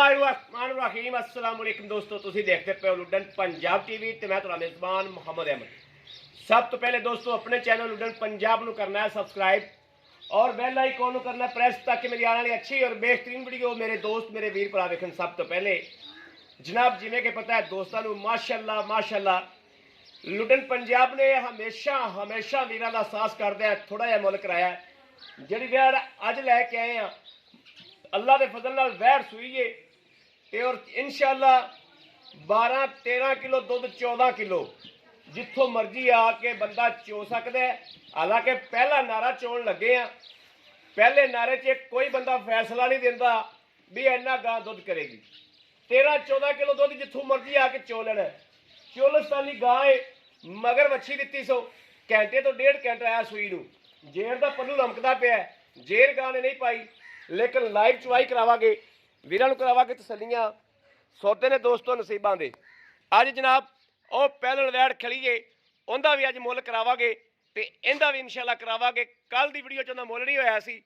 बिस्मिल्लाहिर्रहमानिर्रहीम अस्सलाम वालेकुम दोस्तों, तुसी देखते पे लुडन पंजाब टीवी ते मैं तुहाडा मेज़बान मुहम्मद अहमद। सब तो पहले दोस्तों अपने चैनल लुडन पंजाब नू करना है सब्सक्राइब और बेल आइकॉन नू करना प्रेस ताकि मेरी आने वाली अच्छी और बेहतरीन वीडियो मेरे दोस्त मेरे वीर भरा वेखन। सब तो पहले जनाब जिवें कि पता है दोस्तों नू माशाअल्लाह माशाअल्लाह लुडन पंजाब ने हमेशा हमेशा वीरां दा साथ करदे है। थोड़ा जिहा मुल कराया जिहड़ी वैड़ अज लैके आए हैं अल्लाह के फजल नाल वैड़ सूई है और इंशाअल्लाह 12-13 किलो दुध 14 किलो जिथों मर्जी आके बंदा चो सकता है। हालांकि पहला नारा चोन लगे हैं, पहले नारे च कोई बंदा फैसला नहीं देता भी इन्ना गां दुध करेगी। 13-14 किलो दुध जिथों मर्जी आके चो लेना। चोलस्तानी गां है मगर वच्छी दिती सो घंटे तो 1.5 घंटा आया सूई नूं। जेर का पल्लू लमकदा पिया, जेर गां ने नहीं पाई लेकिन लाइव चुवाई करावांगे, वीरां नूं करावांगे तसल्लियां सौदे ने दोस्तों नसीबां दे। अज जनाब ਉਹ ਪਹਿਲਣ ਵੈੜ ਖਲੀਏ ਉਹਦਾ ਵੀ ਅੱਜ ਮੁੱਲ ਕਰਾਵਾਂਗੇ ਤੇ ਇਹਦਾ ਵੀ ਇਨਸ਼ਾਅੱਲਾ ਕਰਾਵਾਂਗੇ। ਕੱਲ ਦੀ ਵੀਡੀਓ 'ਚ ਉਹਦਾ ਮੁੱਲ ਨਹੀਂ ਹੋਇਆ ਸੀ,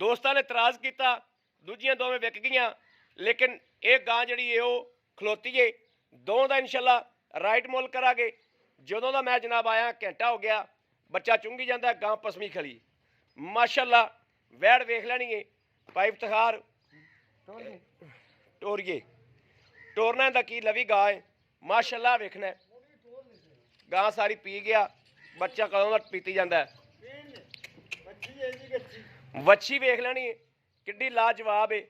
ਦੋਸਤਾਂ ਨੇ ਇਤਰਾਜ਼ ਕੀਤਾ, ਦੂਜੀਆਂ ਦੋਵੇਂ ਵਿਕ ਗਈਆਂ। ਲੇਕਿਨ ਇਹ ਗਾਂ ਜਿਹੜੀ ਹੈ ਉਹ ਖਲੋਤੀ ਏ, ਦੋਵਾਂ ਦਾ ਇਨਸ਼ਾਅੱਲਾ ਰਾਈਟ ਮੁੱਲ ਕਰਾਂਗੇ। ਜਦੋਂ ਦਾ ਮੈਂ ਜਨਾਬ ਆਇਆ ਘੰਟਾ ਹੋ ਗਿਆ, ਬੱਚਾ ਚੁੰਗੀ ਜਾਂਦਾ, ਗਾਂ ਪਸਮੀ ਖਲੀ ਮਾਸ਼ਾਅੱਲਾ। ਵੈੜ ਵੇਖ ਲੈਣੀ ਏ ਭਾਈ ਇਫਤਖਾਰ ਟੋਰੀਏ ਟੋਰਨਾ ਦਾ ਕੀ ਲਵੀ ਗਾਂ है माशाअल्लाह वेखना गां सारी पी गया, बच्चा कदों का पीती जाता है। वच्छी वेख लेनी है किड्डी लाजवाब है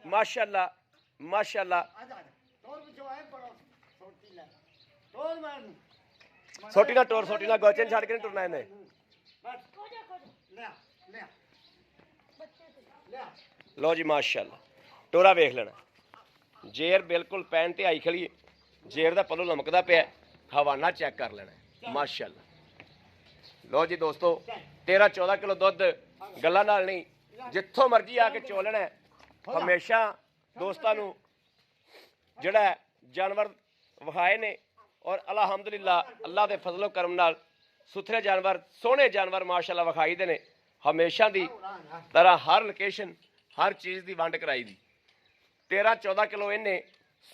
माशाअल्लाह माशाअल्लाह। सोटी ना टोर सोटी ना गोचन छड़ के नहीं टुरना इन्हें। लो जी माशाअल्लाह टोरा वेख लेना, जेर बिल्कुल पैन ते आई खड़ी है, जेर का पल्लू लमकदा पिया, हवाना चेक कर लेना माशाअल्लाह। लो जी दोस्तों 13-14 किलो दुध गल्लां नाल नहीं, जिथों मर्जी आके चो लेना। हमेशा दोस्तों नूं जिहड़ा जानवर विखाए ने और अलहमदुलिल्लाह अल्लाह के फजलो करम नाल सुथरे जानवर सोहने जानवर माशाअल्लाह विखाई दे ने। हमेशा दी तरह हर लोकेशन हर चीज़ की वंड कराई दी। 13-14 किलो इन्हें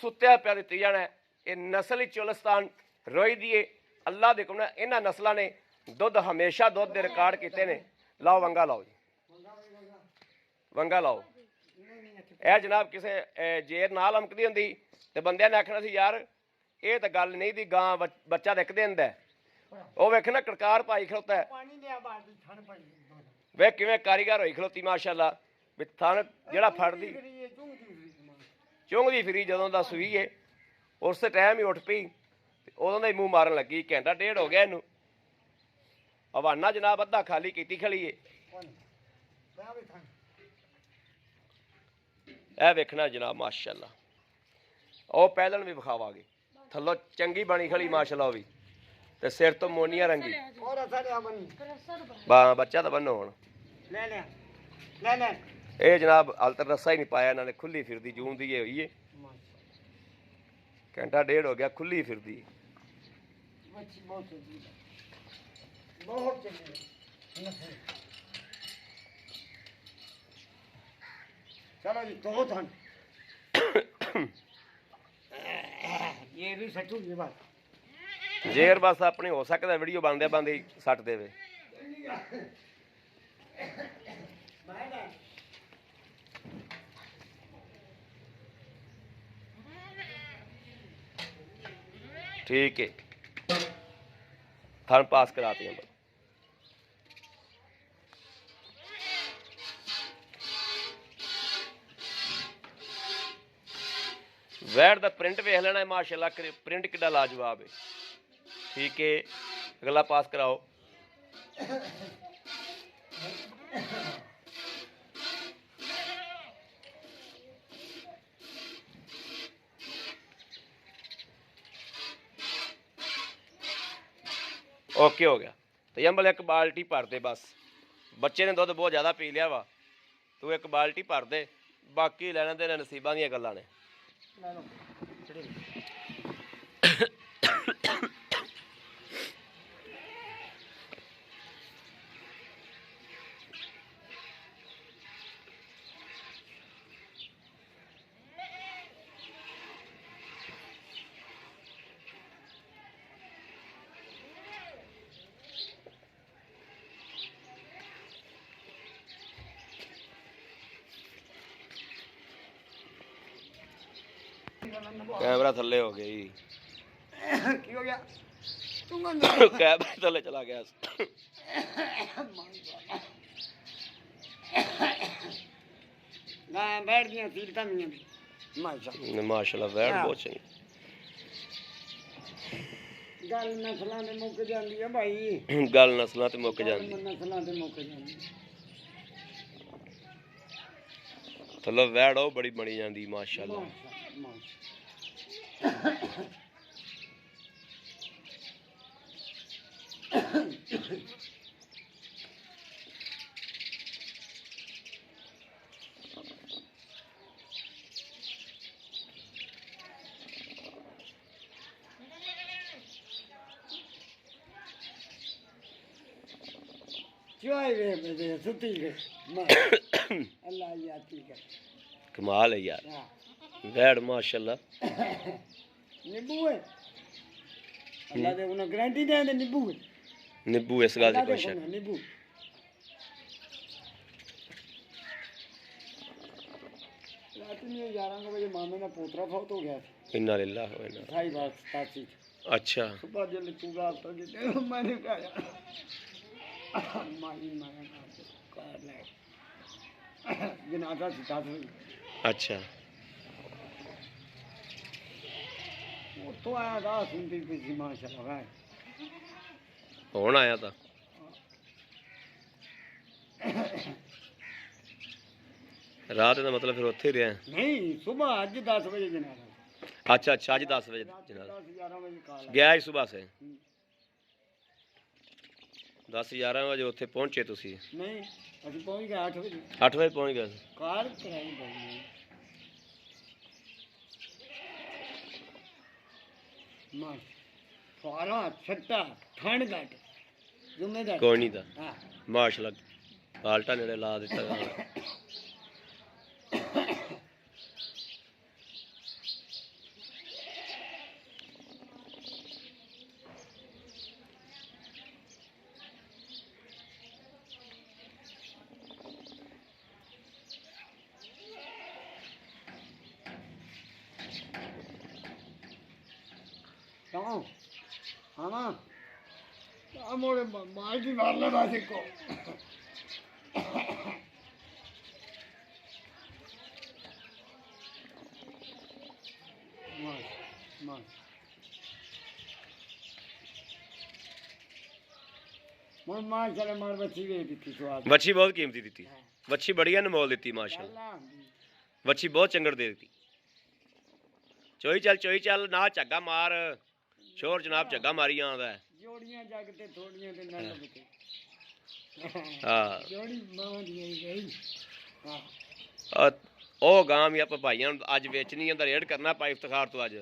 सुत्या पिया दित्ती जाना है। ये नस्ल ही चोलस्तान रोई दी है अल्लाह दे हुक्म नाल। इन्हां नस्लां ने दुध हमेशा दुध के रिकॉर्ड किए ने। लाओ वंगा लाओ जी वंगा लाओ। यह जनाब किसी जेर ना लमकदी हुंदी ते बंदियां ने आखना सी यार ये तो गल नहीं दी, गां बच्चा तो एक दिन दा वो वेख ना कड़कार पाई खड़ोता है। वे किवें कारीगर होई खड़ोती माशाअल्लाह। भी थन जिहड़ा फड़दी चुंघदी फिरी जदों दा सूई है उस टाइम ही उठ पई, उदों दा ही मूँह मारन लगी। घंटा 1.5 हो गया इनू। हवाना जनाब अद्धा खाली की खड़ी है। यह वेखना जनाब माशाअल्लाह। और पैदल भी विखावांगे, थल्लों चंगी बनी खड़ी माशाअल्लाह भी, ते सिर तो मोनिया रंगी। बच्चा तो बनो हुण ये जनाब हाल तक रस्सा ही नहीं पाया इन्होंने, खुली फिरदी जून दी हुई है। घंटा 1.5 हो गया खुली फिरदी। चलो जी तो धन ये भी सटू की बात जेर बस अपनी हो सकता है वीडियो बनदे बनदे सट देवे। ठीक है थन पास कराते हैं। वैड़ का प्रिंट वेख लेना है माशाअल्लाह, प्रिंट कितना लाजवाब है। ठीक है अगला पास कराओ। ओके हो गया तो यंबल एक बाल्टी भर दे बस। बच्चे ने दुध बहुत ज़्यादा पी लिया वा, तू एक बाल्टी भर दे, बाकी लेने देने नसीबां दी गल्लां ने। कैमरा थल्ले हो गया जी। की हो गया तू कैमरा थल्ले चला गया। ना बैठ गया सीरता नहीं है माशाल्लाह माशाल्लाह वैट बहुत चंगी। गल नस्लों ते मुक जाती है भाई, गल नस्लों ते मुक जाती, नस्लों ते मुक जाती। थल्लो वैट ओ बड़ी बनी जाती माशाल्लाह। चाय वे बजे सुती गए अल्लाह याती कर कमाल है यार वैट माशाल्लाह। नींबू है अल्लाह दे उन्हें गारंटी दे दे नींबू है नींबू इस गल दी कोई शक नींबू रात में 11 बजे मामे का पोतरा फौत हो गया। इन्ना लिल्लाह व इन्ना साई बात साची अच्छा सुबह जल्दी तू रात तो गिते मैंने कहा माई मारा कर ले जनाजा सीधा था। अच्छा वो तो आया था सुनती थी माशाल्लाह कौन आया था रात का मतलब फिर उत्थे रहा नहीं सुबह आज 10 बजे जनाजा। अच्छा अच्छा आज 10 बजे जनाजा 11 बजे कॉल गया ही सुबह से 10-11 बजे उत्थे पहुंचे तुसी नहीं ਅਸੀਂ पहुंच गए 8 बजे 8 बजे पहुंच गए कार कराई भाई मां सारा छट्टा ठंड घट जिम्मेदार कोई नहीं था हां माशाल्लाह पाल्टा नेड़े ला दिता क्यों हाँ ना मोरे मार की मार ले बासी को मार मार मोर मार चले मार बच्ची गई थी स्वाद बच्ची बहुत कीमती दी थी बच्ची बढ़िया अनमोल दी माशाल्लाह बच्ची बहुत चंगड़ दे दी चोई चल ना झग्गा मार शोर जनाब झग्गा मारी आंदा है जोड़ियां जग ते थोड़ियां ते ना लगते हां जोड़ी मां दी गई हां ओ गां भी आप भाइयां अज वेचनी है रेड करना पाई इफ्तिखार तो अज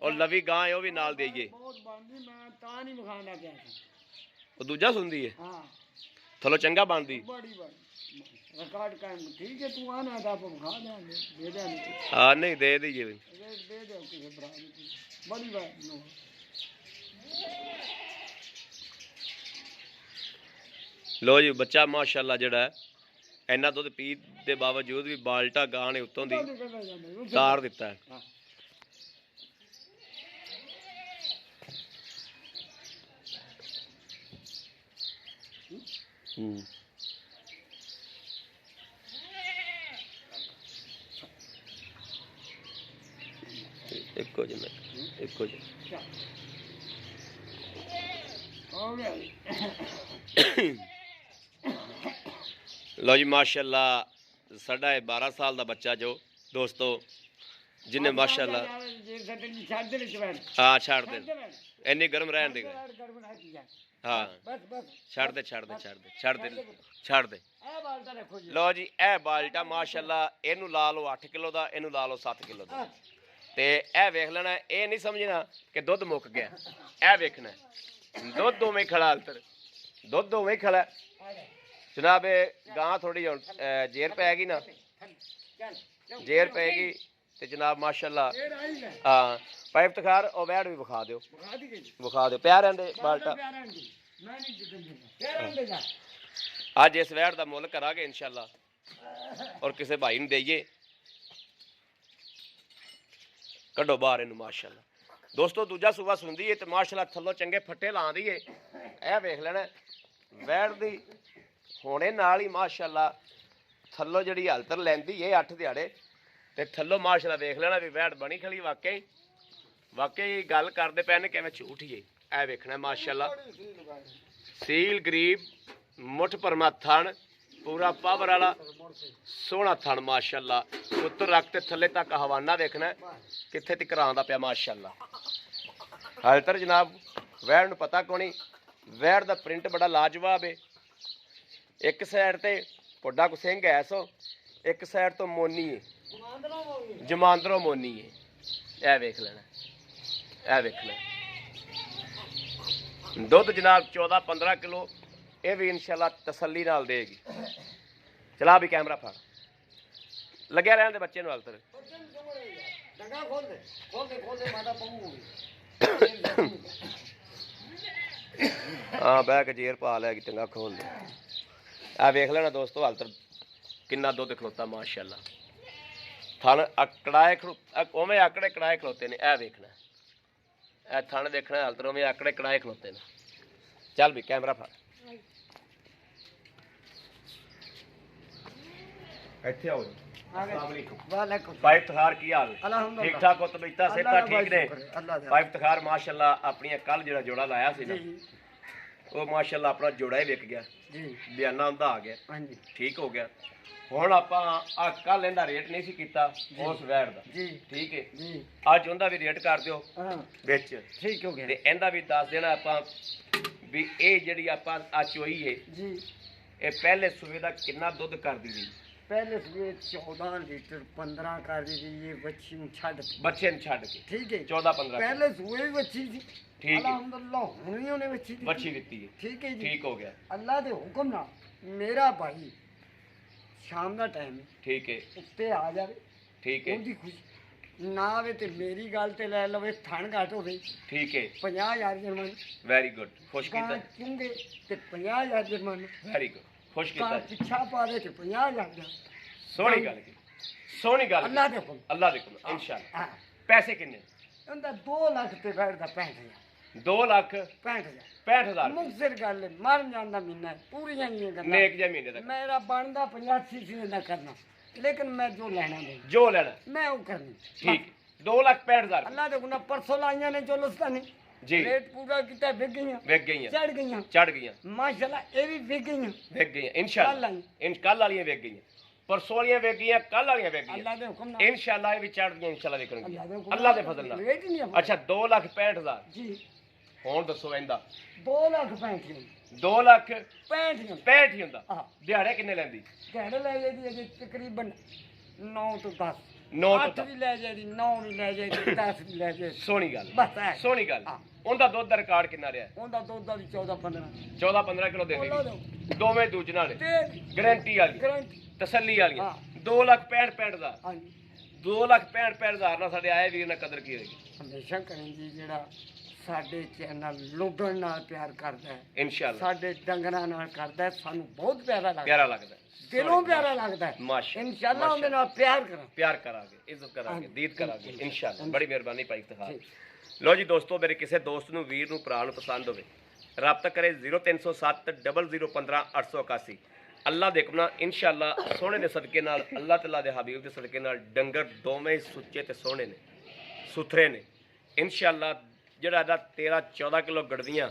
और लवी गां है ओ भी नाल देइए बहुत बांदी मैं ता नहीं बखाना क्या ओ दूजा सुनदी है हां थलो चंगा बांदी बड़ी रिकॉर्ड कायम ठीक है तू आना था बखा दे दे हां नहीं दे दीजिए दे दे किसी भरा बड़ी बात नो लो जी बच्चा माशाल्लाह जड़ा है इन्ना दुध पी दे बावजूद भी बाल्टा गां ने उत्तों दी तार दिता है एको जी लो जी माशाल्लाह साडा 12 साल का बच्चा जो दोस्तों जिन्हें माशाल्लाह हाँ छाड़ दे इन्नी गर्म रहन दे हाँ छाड़ दे लो जी ए बाल्टा माशाल्लाह इनू ला लो 8 किलो का इनू ला लो 7 किलो का ते ए वेख लेना ये नहीं समझना कि दुध मुक गया ए वेखना दुध उवें खड़ा अंतर दुध उवें खड़ा जनाब गां थोड़ी जेर पैगी ना जेर पैगी ते जनाब माशाल्लाह हाँ भाई इफ्तिखार और वैट भी विखा दो प्यार रहंदे बाल्टा अज इस वैट का मुल करांगे इंशाल्लाह और किसी भाई नूं देइए ਕੱਢੋ ਬਾਹਰ ਇਹਨੂੰ ਮਾਸ਼ਾਅੱਲਾ। ਦੋਸਤੋ ਦੂਜਾ ਸੂਬਾ ਸੁਣਦੀ ਏ ਤੇ ਮਾਸ਼ਾਅੱਲਾ ਥੱਲੋਂ ਚੰਗੇ ਫੱਟੇ ਲਾਉਂਦੀ ਏ। ਇਹ ਵੇਖ ਲੈਣਾ ਵੈੜ ਦੀ ਹੋਣੇ ਨਾਲ ਹੀ ਮਾਸ਼ਾਅੱਲਾ ਥੱਲੋਂ ਜਿਹੜੀ ਹਾਲਤ ਲੈਂਦੀ ਏ 8 ਦਿਹਾੜੇ ਤੇ ਥੱਲੋਂ ਮਾਸ਼ਾਅੱਲਾ ਵੇਖ ਲੈਣਾ ਵੀ ਵੈੜ ਬਣੀ ਖੜੀ ਵਾਕਈ ਗੱਲ ਕਰਦੇ ਪਏ ਨੇ ਕਿਵੇਂ ਝੂਠ ਹੀ ਏ। ਇਹ ਵੇਖਣਾ ਮਾਸ਼ਾਅੱਲਾ ਸੀਲ ਗਰੀਬ ਮੁੱਠ ਪਰਮਾ ਥਣ ਪੂਰਾ ਪਾਵਰ ਵਾਲਾ ਸੋਹਣਾ ਥਣ ਮਾਸ਼ਾਅੱਲਾ। ਉੱਤਰ ਰੱਖ ਤੇ ਥੱਲੇ ਤੱਕ ਹਵਾਨਾ ਵੇਖਣਾ ਕਿੱਥੇ ਤੱਕ ਆਉਂਦਾ ਪਿਆ ਮਾਸ਼ਾਅੱਲਾ। ਹਾਲਤਰ ਜਨਾਬ ਵੈੜ ਨੂੰ ਪਤਾ ਕੋਣੀ ਵੈੜ ਦਾ ਪ੍ਰਿੰਟ ਬੜਾ ਲਾਜਵਾਬ ਏ। ਇੱਕ ਸਾਈਡ ਤੇ ਪੁੱਡਾ ਕੋ ਸਿੰਘ ਐ ਸੋ ਇੱਕ ਸਾਈਡ ਤੋਂ ਮੋਨੀ ਏ ਜਮਾਂਦਰੋਂ ਮੋਨੀ ਏ। ਇਹ ਵੇਖ ਲੈਣਾ ਇਹ ਵੇਖਣਾ ਦੁੱਧ ਜਨਾਬ 14-15 ਕਿਲੋ ਇਹ ਵੀ ਇਨਸ਼ਾਅੱਲਾ ਤਸੱਲੀ ਨਾਲ ਦੇਗੀ। ਚਲਾ ਵੀ ਕੈਮਰਾ ਫੜ ਲੱਗਿਆ ਰਹਿਣ ਦੇ ਬੱਚੇ ਨੂੰ ਹਾਲਤਰ ਹਾਂ ਬਹਿ ਕੇ ਜੇਰ ਪਾ ਲਿਆ ਕਿ ਚੰਗਾ ਖੋਲ ਦੇ। ਆ ਵੇਖ ਲੈਣਾ ਦੋਸਤੋ ਹਾਲਤਰ ਕਿੰਨਾ ਦੁੱਧ ਖਲੋਤਾ ਮਾਸ਼ਾਅੱਲਾ। ਥਣ ਕੜਾਏ ਉਵੇਂ ਆਕੜੇ ਕੜਾਏ ਖਲੋਤੇ ਨੇ। ਇਹ ਵੇਖਣਾ ਇਹ ਥਣ ਦੇਖਣਾ ਹਾਲਤਰ ਉਵੇਂ ਆਕੜੇ ਕੜਾਏ ਖਲੋਤੇ ਨੇ। ਚੱਲ ਵੀ ਕੈਮਰਾ ਫੜ ਇੱਥੇ ਆਓ ਜੀ। ਭਾਈ ਇਫਤਖਾਰ ਕੀ ਹਾਲ ਠੀਕ ਠਾਕ ਹੋ ਤਬੀਅਤਾਂ ਸਿਹਤਾਂ ਠੀਕ ਨੇ? ਭਾਈ ਇਫਤਖਾਰ ਮਾਸ਼ਾਅੱਲਾ ਆਪਣੀਆਂ ਕੱਲ ਜਿਹੜਾ ਜੋੜਾ ਲਾਇਆ ਸੀ ਨਾ ਉਹ ਮਾਸ਼ਾਅੱਲਾ ਆਪਣਾ ਜੋੜਾ ਹੀ ਵਿਕ ਗਿਆ ਜੀ। ਬਿਆਨਾ ਹੁੰਦਾ ਆ ਗਿਆ ਠੀਕ ਹੋ ਗਿਆ। ਹੁਣ ਆਪਾਂ ਆ ਕੱਲ ਇਹਦਾ ਰੇਟ ਨਹੀਂ ਸੀ ਕੀਤਾ ਉਸ ਵੈੜ ਦਾ ਜੀ ਠੀਕ ਹੈ ਜੀ। ਅੱਜ ਉਹਦਾ ਵੀ ਰੇਟ ਕਰ ਦਿਓ ਵਿੱਚ ਠੀਕ ਹੋ ਗਿਆ ਤੇ ਇਹਦਾ ਵੀ ਦੱਸ ਦੇਣਾ ਆਪਾਂ ਵੀ ਇਹ ਜਿਹੜੀ ਆਪਾਂ ਆ ਚੋਈ ਹੈ ਜੀ ਇਹ ਪਹਿਲੇ ਸੂਏ ਦਾ ਕਿੰਨਾ ਦੁੱਧ ਕਰਦੀ ਸੀ? पहले सुबह 14 लीटर 15 कर दी ये बच्ची बच्चे छड़ के ठीक है 14-15 पहले सुबह भी बच्ची थी ठीक है अल्हम्दुलिल्लाह हुनी उन्हें बच्ची दी है ठीक है ठीक हो गया अल्लाह दे हुक्म ना मेरा भाई शाम का टाइम ठीक है उत्ते आ जावे ठीक है उनकी खुशी ना आवे ते मेरी गल ते ले लवे थण घट होवे ठीक है 50,000 जुर्माना वेरी गुड खुश कीता चुंगे ते 50,000 जुर्माना वेरी गुड खुश कीता पिछा पा दे ते 50,000 सोहनी गल की सोहनी गल अल्लाह दे हुक्म इंशाअल्लाह पैसे किन्ने उनदा 2 लाख ते बैठ दा 65,000 2 लाख 65,000 मुखसर गल मर जांदा महीना पूरी नहीं करना नेक जे महीने तक मेरा बनदा 85 से ना करना लेकिन मैं जो लेना मैं वो करनी ठीक 2,65,000 अल्लाह दे गुना परसों लाइयां ने चोलस्तानी जी रेट पूरा किता बिक गई चढ़ गई माशाल्लाह ये भी बिक गई इंशाल्लाह कल वाली बिक गई परसों वाली बिक गई कल वाली बिक गई अल्लाह दे हुक्म इंशाल्लाह ये भी चढ़ गई इंशाल्लाह विकणगी अल्लाह दे फजल नाल अच्छा 2,65,000 जी हुण दसो इंदा 2,65,000 2,65,000 ही हुंदा दिहाड़े किन्ने लैंदी दिहाड़े ले जादी तकरीबन 9 तो 10 9 तो 10 ले जादी 9 भी ले जादी 10 भी ले जादी सोहनी गल बस है सोहनी गल ਉਹਦਾ ਦੁੱਧ ਦਾ ਰਿਕਾਰਡ ਕਿੰਨਾ ਰਿਹਾ? ਉਹਦਾ ਦੁੱਧ ਦਾ ਵੀ 14-15 ਕਿਲੋ ਦੇ ਦੇਗੀ ਦੋਵੇਂ ਦੂਜੇ ਨੇ ਗਾਰੰਟੀ ਵਾਲੀ ਤਸੱਲੀ ਵਾਲੀ 2,65,000 ਹਾਂਜੀ 2,65,000 ਨਾਲ ਸਾਡੇ ਆਏ ਵੀਰ ਨਾਲ ਕਦਰ ਕੀ ਹੋਏਗੀ ਹਮੇਸ਼ਾ ਕরেं ਜੀ ਜਿਹੜਾ ਸਾਡੇ ਚੈਨਲ ਲੋਕਾਂ ਨਾਲ ਪਿਆਰ ਕਰਦਾ ਹੈ ਇਨਸ਼ਾਅੱਲਾ ਸਾਡੇ ਡੰਗਰਾਂ ਨਾਲ ਕਰਦਾ ਹੈ ਸਾਨੂੰ ਬਹੁਤ ਪਿਆਰਾ ਲੱਗਦਾ ਦਿਲੋਂ ਪਿਆਰਾ ਲੱਗਦਾ ਹੈ ਮਾਸ਼ਾ ਇਨਸ਼ਾਅੱਲਾ ਉਹਦੇ ਨਾਲ ਪਿਆਰ ਕਰਾਂਗੇ ਇੱਜ਼ਤ ਕਰਾਂਗੇ ਦੀਦ ਕਰਾਂਗੇ ਇਨਸ਼ਾਅੱਲਾ ਬੜੀ ਮਿਹਰਬਾਨੀ ਭਾਈ ਇਫਤਖਾਰ ਲੋ ਜੀ ਦੋਸਤੋ ਮੇਰੇ ਕਿਸੇ ਦੋਸਤ ਨੂੰ ਵੀਰ ਨੂੰ ਭਰਾ ਨੂੰ ਪਸੰਦ ਹੋਵੇ ਰਾਬਤਾ ਕਰੇ 0307 0015 881 ਅੱਲਾ ਦੇ ਹੁਕਮ ਨਾਲ ਇਨਸ਼ਾਅੱਲਾ ਸੋਹਣੇ ਦੇ ਸਦਕੇ ਨਾਲ ਅੱਲਾਹ ਤਾਲਾ ਦੇ ਹਬੀਬ ਦੇ ਸਦਕੇ ਨਾਲ ਡੰਗਰ ਦੋਵੇਂ ਸੁੱਚੇ ਤੇ ਸੋਹਣੇ ਨੇ ਸੁਥਰੇ ਨੇ ਇਨਸ਼ਾਅੱਲਾ ਜਿਹੜਾ ਇਹਦਾ 13-14 ਕਿਲੋ ਗੜਵੀਆਂ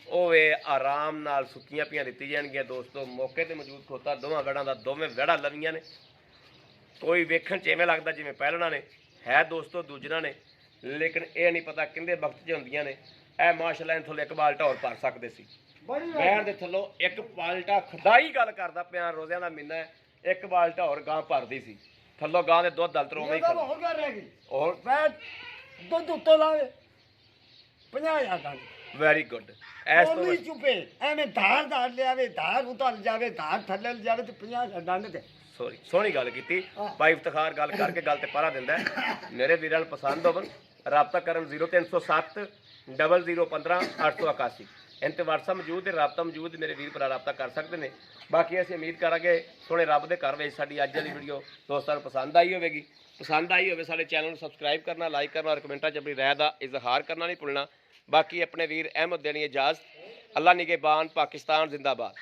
ਉਹ ਇਹ ਆਰਾਮ ਨਾਲ ਸੁੱਕੀਆਂ ਪੀਆਂ ਦਿੱਤੀ ਜਾਣਗੀਆਂ ਦੋਸਤੋ ਮੌਕੇ ਤੇ ਮੌਜੂਦ ਖੋਤਾ ਦੋਵਾਂ ਵੜਾਂ ਦਾ ਦੋਵੇਂ ਵੜਾ ਲਵੀਆਂ ਨੇ ਕੋਈ ਵੇਖਣ ਚ ਐਵੇਂ ਲੱਗਦਾ ਜਿਵੇਂ ਪਹਿਲਣਾ ਨੇ ਹੈ ਦੋਸਤੋ ਦੂਜਣਾ ਨੇ ਲੇਕਿਨ ਇਹ ਨਹੀਂ ਪਤਾ ਕਿੰਦੇ ਵਕਤ 'ਚ ਹੁੰਦੀਆਂ ਨੇ ਇਹ ਮਾਸ਼ਾਅੱਲਾ ਇਹਨਾਂ ਥੱਲੇ ਇੱਕ ਬਾਲਟਾ ਹੋਰ ਭਰ ਸਕਦੇ ਸੀ ਵੈੜ ਦੇ ਥੱਲੋਂ ਇੱਕ ਬਾਲਟਾ ਖੁਦਾਈ ਗੱਲ ਕਰਦਾ ਪਿਆ ਰੋਜ਼ਿਆਂ ਦਾ ਮਹੀਨਾ ਹੈ ਇੱਕ ਬਾਲਟਾ ਹੋਰ ਗਾਂ ਭਰਦੀ ਸੀ ਥੱਲੋਂ ਗਾਂ ਦੇ ਦੁੱਧ ਦਲਤਰ ਉਵੇਂ ਹੀ ਹੋਰ ਗੱਲ ਰਹਿ ਗਈ ਹੋਰ ਵੈੜ ਦੁੱਧ ਉੱਤੋਂ ਲਾਵੇ 50,000 ਦਾ ਵੈਰੀ ਗੁੱਡ ਐਸ ਤੋਂ ਨਹੀਂ ਚੁੱਪੇ ਐਵੇਂ ਧਾਰ ਲਿਆਵੇ ਧਾਰ ਉਤਲ ਜਾਵੇ ਧਾਰ ਥੱਲੇ ਜਾਵੇ ਤੇ 50,000 ਡੰਡ ਤੇ ਸੋਹਣੀ ਗੱਲ ਕੀਤੀ ਭਾਈ ਇਫਤਖਾਰ ਗੱਲ ਕਰਕੇ ਗੱਲ ਤੇ ਪਾਰਾ ਦਿੰਦਾ ਮੇਰੇ ਵੀਰਾਂ ਨੂੰ ਪਸੰਦ ਹੋਵਣ ਰਾਬਤਾ ਕਰਨ 0307 0015 881 ਇਹਨਾਂ ਤੇ WhatsApp ਮੌਜੂਦ ਹੈ, ਰਾਬਤਾ ਮੌਜੂਦ, ਮੇਰੇ ਵੀਰ ਭਰਾ ਰਾਬਤਾ ਕਰ ਸਕਦੇ ਨੇ। ਬਾਕੀ ਅਸੀਂ ਉਮੀਦ ਕਰਾਂਗੇ ਸੋਹਣੇ ਰੱਬ ਦੇ ਘਰ ਵਿੱਚ ਸਾਡੀ ਅੱਜ ਦੀ ਵੀਡੀਓ ਦੋਸਤਾਂ ਨੂੰ ਪਸੰਦ ਆਈ ਹੋਵੇਗੀ। ਪਸੰਦ ਆਈ ਹੋਵੇ ਸਾਡੇ ਚੈਨਲ ਨੂੰ ਸਬਸਕ੍ਰਾਈਬ ਕਰਨਾ, ਲਾਈਕ ਕਰਨਾ ਔਰ ਕਮੈਂਟਾਂ 'ਚ ਆਪਣੀ ਰਾਏ ਦਾ ਇਜ਼ਹਾਰ ਕਰਨਾ ਨਹੀਂ ਭੁੱਲਣਾ। ਬਾਕੀ ਆਪਣੇ ਵੀਰ ਅਹਿਮਦ ਦੇਣੀ ਇਜਾਜ਼ਤ। ਅੱਲਾ ਨਿਗਹਿਬਾਨ, ਪਾਕਿਸਤਾਨ ਜ਼ਿੰਦਾਬਾਦ।